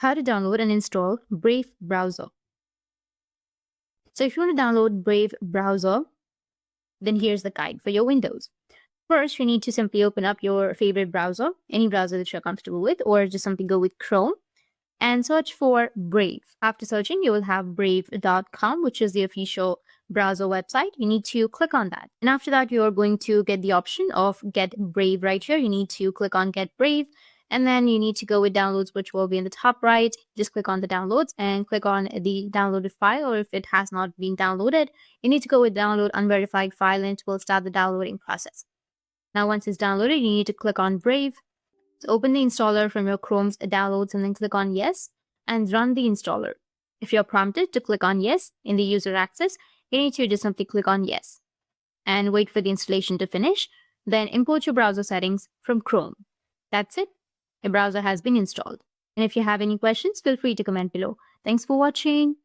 How to download and install Brave browser. So if you want to download Brave browser, then here's the guide for your Windows. First, you need to simply open up your favorite browser, any browser that you're comfortable with, or just simply go with Chrome and search for Brave. After searching, you will have brave.com, which is the official browser website. You need to click on that. And after that, you're going to get the option of Get Brave right here. You need to click on Get Brave. And then you need to go with downloads, which will be in the top right. Just click on the downloads and click on the downloaded file, or if it has not been downloaded, you need to go with download unverified file and it will start the downloading process. Now, once it's downloaded, you need to click on Brave. So open the installer from your Chrome's downloads and then click on Yes and run the installer. If you're prompted to click on Yes in the user access, you need to just simply click on Yes and wait for the installation to finish. Then import your browser settings from Chrome. That's it. Your browser has been installed. And if you have any questions, feel free to comment below. Thanks for watching.